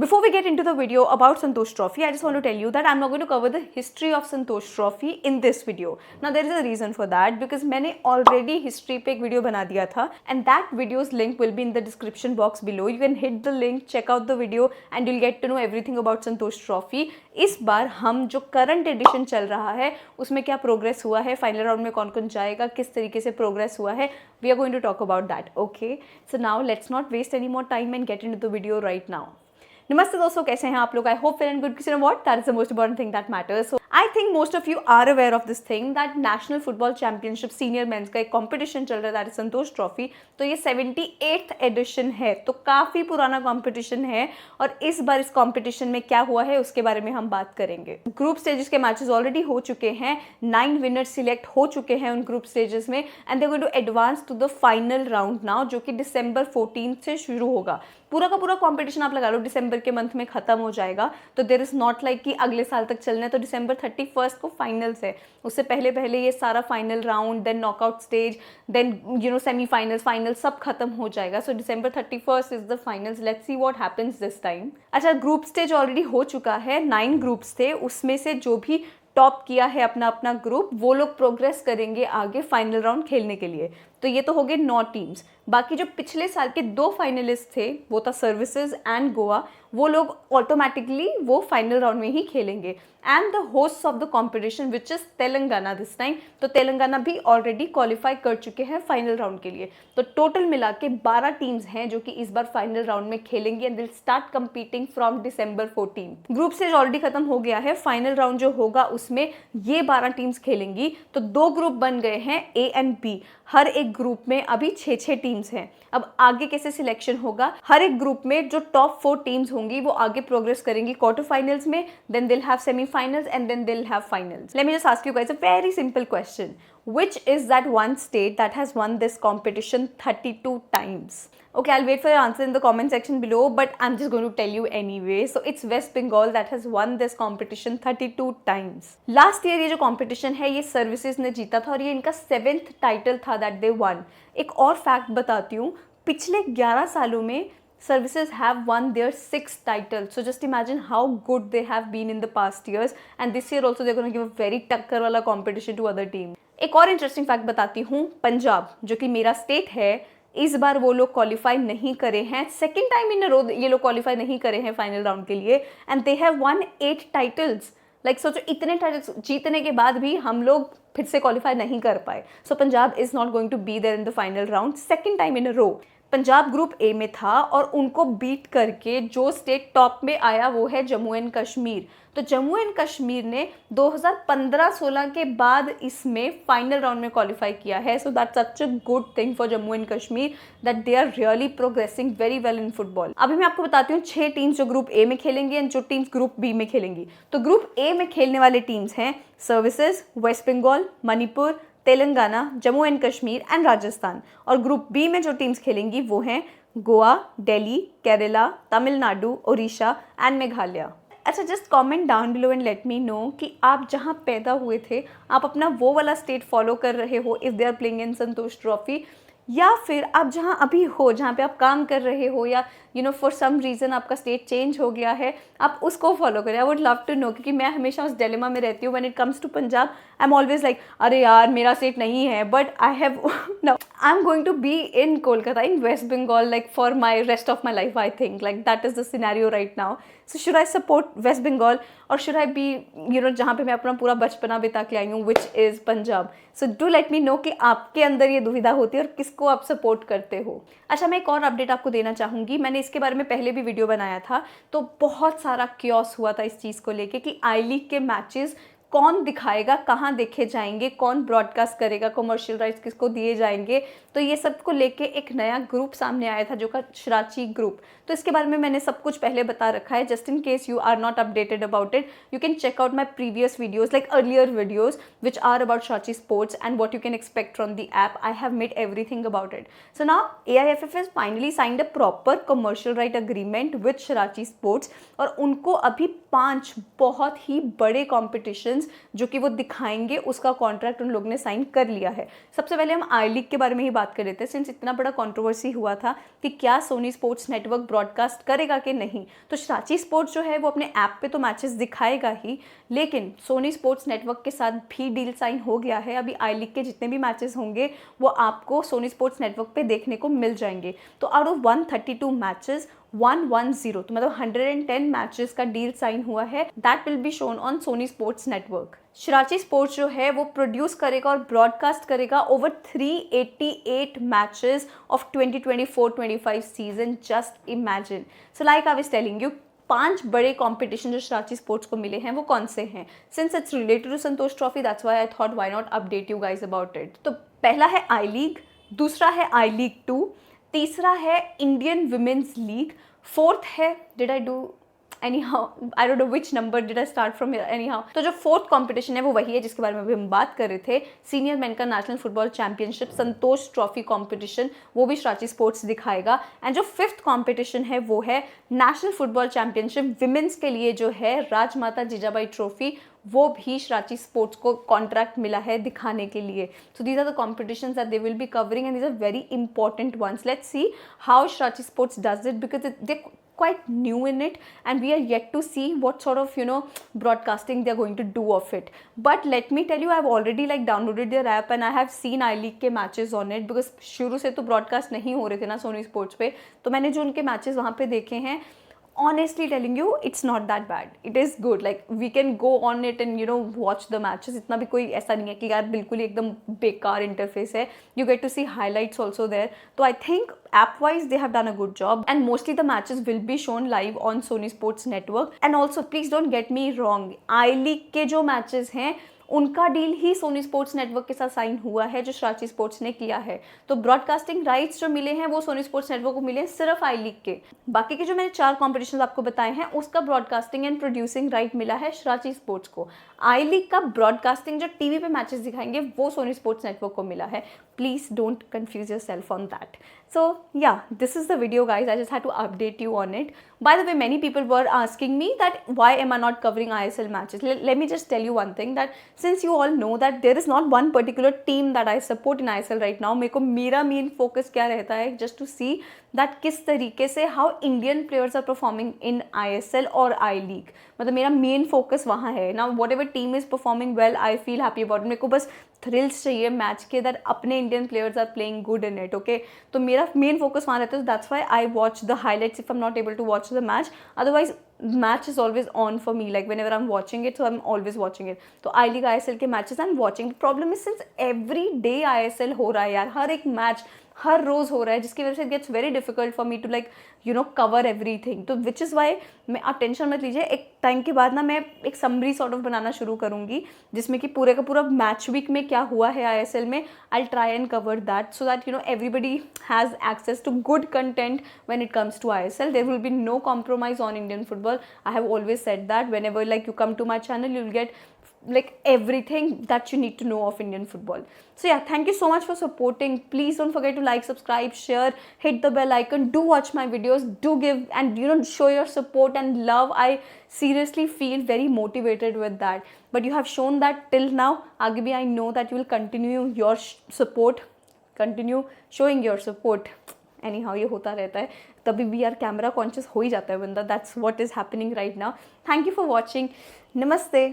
Before we get into the video about Santosh Trophy, I just want to tell you that I'm not going to cover the history of Santosh Trophy in this video. Now there is a reason for that because मैंने already history पे एक video बना दिया था and that video's link will be in the description box below. You can hit the link, check out the video and you'll get to know everything about Santosh Trophy. इस बार हम जो current addition चल रहा है उसमें क्या progress हुआ है, फाइनल राउंड में कौन कौन जाएगा, किस तरीके से प्रोग्रेस हुआ है, we are going to talk about that. Okay, so now let's not waste any more time and get into the video right now. नमस्ते दोस्तों, कैसे हैं आप लोग? I hope well and good. किसी ने what that is the most important thing that matters. So I think most of you are aware of this thing that national football championship senior men's का एक competition चल रहा है, that is Santosh trophy. तो ये 78th addition है, तो काफ़ी पुराना कंपटीशन है. और इस बार इस कंपटीशन में क्या हुआ है उसके बारे में हम बात करेंगे. ग्रुप स्टेजेस के मैचेस ऑलरेडी हो चुके हैं, 9 विनर्स सिलेक्ट हो चुके हैं उन ग्रुप स्टेजेस में and they going to advance to the final round now, जो कि दिसंबर 14 से शुरू होगा. पूरा का पूरा कंपटीशन आप लगा लो दिसंबर के मंथ में खत्म हो जाएगा. तो देयर इज नॉट लाइक कि अगले साल तक चलना है. तो दिसंबर 31 को फाइनल्स है, उससे पहले पहले ये सारा final round, then knockout stage, then semifinals, final सब खत्म हो जाएगा. So December 31 is the finals. Let's see what happens this time. अच्छा, ग्रुप स्टेज ऑलरेडी हो चुका है, 9 ग्रुप्स थे, उसमें से जो भी टॉप किया है अपना अपना ग्रुप वो लोग प्रोग्रेस करेंगे आगे फाइनल राउंड खेलने के लिए. तो ये तो हो गए 9 टीम्स. बाकी जो पिछले साल के 2 फाइनलिस्ट थे, वो था सर्विसेज एंड गोवा, वो लोग ऑटोमेटिकली वो फाइनल राउंड में ही खेलेंगे. And the host of the competition which is Telangana this time. तो तेलंगाना भी ऑलरेडी क्वालिफाई कर चुके हैं फाइनल राउंड के लिए. तो टोटल मिला के 12 टीम्स हैं जो कि इस बार फाइनल राउंड में खेलेंगे and will start competing from December 14. Group stage already खत्म हो गया है, फाइनल राउंड जो होगा उसमें ये 12 टीम्स खेलेंगी. तो 2 ग्रुप बन गए हैं, ए एंड बी. हर एक ग्रुप में अभी 6-6 टीम्स हैं. अब आगे कैसे सिलेक्शन होगा, हर एक ग्रुप में जो टॉप 4 टीम्स होंगी वो आगे प्रोग्रेस करेंगी क्वार्टर फाइनल्स में, देन दिल हैव सेमीफाइनल्स एंड देन दिल have finals. Let me just ask you guys a very simple question. Which is that one state that has won this competition 32 times? Okay, I'll wait for your answer in the comment section below, but I'm just going to tell you anyway. So it's West Bengal that has won this competition 32 times. Last year ये जो competition है ये services ने जीता था और ये इनका 7th title था that they won. एक और fact बताती हूँ, पिछले 11 सालों में services have won their 6th title. So just imagine how good they have been in the past years, and this year also they're going to give a very टक्कर वाला competition to other team. एक और interesting fact बताती हूँ, पंजाब जो कि मेरा state है, इस बार वो लोग क्वालिफाई नहीं करे हैं. सेकेंड टाइम इन अ रो ये लोग क्वालिफाई नहीं करे हैं फाइनल राउंड के लिए and they have one 8 titles. Like सोचो, इतने टाइटल्स जीतने के बाद भी हम लोग फिर से क्वालिफाई नहीं कर पाए. So Punjab is not going to be there in the final round second time in a row. Punjab group A में था और उनको बीट करके जो स्टेट टॉप में आया वो है जम्मू एंड कश्मीर. तो जम्मू एंड कश्मीर ने 2015-16 के बाद इसमें फाइनल राउंड में क्वालिफाई किया है. So that's such a good thing for Jammu and Kashmir that they are really progressing very well in football. अभी मैं आपको बताती हूँ 6 टीम्स जो ग्रुप ए में खेलेंगी एंड जो टीम्स ग्रुप बी में खेलेंगी. तो ग्रुप ए में खेलने वाले टीम्स हैं services, West Bengal, Manipur, Telangana, Jammu and Kashmir and Rajasthan. और ग्रुप बी में जो टीम्स खेलेंगी वो हैं गोवा, दिल्ली, केरला, तमिलनाडु, ओडिशा एंड मेघालय. अच्छा, just comment down below and let me know कि आप जहाँ पैदा हुए थे आप अपना वो वाला स्टेट फॉलो कर रहे हो if they are playing in Santosh trophy, या फिर आप जहाँ अभी हो, जहाँ पे आप काम कर रहे हो, या फॉर सम रीज़न आपका स्टेट चेंज हो गया है, आप उसको फॉलो करें. I would love to know, क्योंकि मैं हमेशा उस डिलेमा में रहती हूँ. When it comes to Punjab I am always like, अरे यार मेरा स्टेट नहीं है, but I have no, I am going to be in Kolkata, in West Bengal, like for my rest of my life. I think like that is the scenario right now. So should I support West Bengal और should I B जहाँ पे मैं अपना पूरा बचपना बिता के आई हूँ, which is Punjab. So do let me know कि आपके अंदर ये दुविधा होती है और किसको आप सपोर्ट करते हो. अच्छा, मैं एक और अपडेट आपको देना चाहूँगी. मैंने इसके बारे में पहले भी वीडियो बनाया था, तो बहुत सारा क्योस हुआ था इस चीज़ को लेके कि आई लीग के मैचेस कौन दिखाएगा, कहाँ देखे जाएंगे, कौन ब्रॉडकास्ट करेगा, कमर्शियल राइट्स किसको दिए जाएंगे. तो ये सब को लेके एक नया ग्रुप सामने आया था जो का शराची ग्रुप. तो इसके बारे में मैंने सब कुछ पहले बता रखा है. Just in case you are not updated about it, you can check out my previous videos, like earlier videos which are about Shrachi sports and what you can expect from the app. I have made everything about it. So now AIFF has finally signed a proper commercial right agreement with Shrachi sports और उनको अभी 5 बहुत ही बड़े competition competitions जो कि वो दिखाएंगे, उसका कॉन्ट्रैक्ट उन लोगों ने साइन कर लिया है। सबसे पहले हम आई लीग के बारे में ही बात कर रहे थे, सिंस इतना बड़ा कंट्रोवर्सी हुआ था कि क्या सोनी स्पोर्ट्स नेटवर्क ब्रॉडकास्ट करेगा कि नहीं। तो सांची स्पोर्ट्स जो है वो अपने ऐप पे तो मैचेस दिखाएगा ही, लेकिन सोनी स्पोर्ट्स नेटवर्क के साथ भी डील साइन हो गया है। अभी आई लीग के जितने भी मैचेस होंगे वो आपको सोनी स्पोर्ट्स नेटवर्क पे देखने को मिल जाएंगे। तो आउट ऑफ 132 मैचेस 110, तो मतलब 110 मैचेस का डील साइन हुआ है, that will be shown on Sony Sports Network. Shrachi sports जो है वो प्रोड्यूस करेगा और ब्रॉडकास्ट करेगा over 388 matches of 2024-25 season. Just imagine. So like I was telling you, 5 बड़े कंपटीशन जो शराची स्पोर्ट्स को मिले हैं वो कौन से हैं। Since it's related to Santosh trophy, that's why I thought why not update you guys about it. तो पहला है आई लीग, दूसरा है आई लीग 2, तीसरा है इंडियन विमेंस लीग, फोर्थ है, did I do anyhow, I don't know which number did I start from here, anyhow। तो जो फोर्थ कंपटीशन है वो वही है जिसके बारे में अभी हम बात कर रहे थे, सीनियर मेन का नेशनल फुटबॉल चैंपियनशिप संतोष ट्रॉफी कंपटीशन, वो भी शराची स्पोर्ट्स दिखाएगा। एंड जो फिफ्थ कंपटीशन है वो है नेशनल फुटबॉल चैंपियनशिप विमेंस के लिए जो है राजमाता जीजाबाई ट्रॉफी, वो भी शराची स्पोर्ट्स को कॉन्ट्रैक्ट मिला है दिखाने के लिए। So these are the competitions that they will be covering and these are very important ones. Let's see how Shrachi sports does it, because they quite new in it and we are yet to see what sort of broadcasting they are going to do of it. But let me tell you, I have already like downloaded their app and I have seen I League के matches on it, because शुरू से तो broadcast नहीं हो रहे थे ना Soni sports पे, तो मैंने जो उनके मैचेस वहाँ पे देखे हैं, honestly telling you, it's not that bad. It is good. Like we can go on it and watch the matches. इतना भी कोई ऐसा नहीं है कि यार बिल्कुल ही एकदम बेकार इंटरफेस है. You get to see highlights also there. So I think app-wise they have done a good job. And mostly the matches will be shown live on Sony Sports Network. And also please don't get me wrong, I-League के जो matches हैं उनका deal ही Soni Sports network के साथ sign हुआ है जो शराची sports ने किया है। तो ब्रॉडकास्टिंग राइट्स जो मिले हैं वो सोनी स्पोर्ट्स नेटवर्क को मिले हैं सिर्फ आई लीग के। बाकी के जो मैंने 4 कॉम्पिटिशन आपको बताए हैं उसका ब्रॉडकास्टिंग एंड प्रोड्यूसिंग राइट मिला है शराची स्पोर्ट्स को। आई लीग का ब्रॉडकास्टिंग जो टीवी पे मैचेस दिखाएंगे वो सोनी स्पोर्ट्स नेटवर्क को मिला है। Please don't confuse your self on that. So yeah, this is the video guys. I just had to update you on it. By the way, many people were asking me that why am I not covering ISL matches. Let me just tell you one thing, that since you all know that there is not one particular team that I support in ISL right now, मेरे को मेरा main focus क्या रहता है, just to see that किस तरीके से how Indian players are performing in ISL और I League। मतलब मेरा main focus वहाँ है। Now whatever team is performing well, I feel happy about it। मेरे को बस थ्रिल्स चाहिए मैच के, दैट अपने Indian players are playing good in it. Okay, तो मेरा मेन फोकस वहाँ रहता है। That's why I watch the highlights if I am not able to watch the match. Otherwise match is always on for me, like whenever I am watching it, so I am always watching it. तो I league ISL के matches I am watching. Problem is since every day ISL हो रहा है यार, हर एक match हर रोज़ हो रहा है, जिसकी वजह से it gets very difficult for me to like cover everything. तो विच इज़ वाई मैं, आप टेंशन मत लीजिए, एक टाइम के बाद ना मैं एक समरी सॉर्ट ऑफ बनाना शुरू करूँगी जिसमें कि पूरे का पूरा मैच वीक में क्या हुआ है ISL में, I try and cover that so that everybody has access to good content when it comes to ISL. There will be no compromise on Indian football. I have always said that whenever like you come to my channel, you'll get like everything that you need to know of Indian football. So yeah, thank you so much for supporting. Please don't forget to like, subscribe, share, hit the bell icon, do watch my videos, do give and show your support and love. I seriously feel very motivated with that, but you have shown that till now. आगे भी I know that you will continue your support, continue showing your support. Anyhow, ये होता रहता है, तभी भी यार camera conscious हो ही जाता है बंदा। That's what is happening right now. Thank you for watching. Namaste.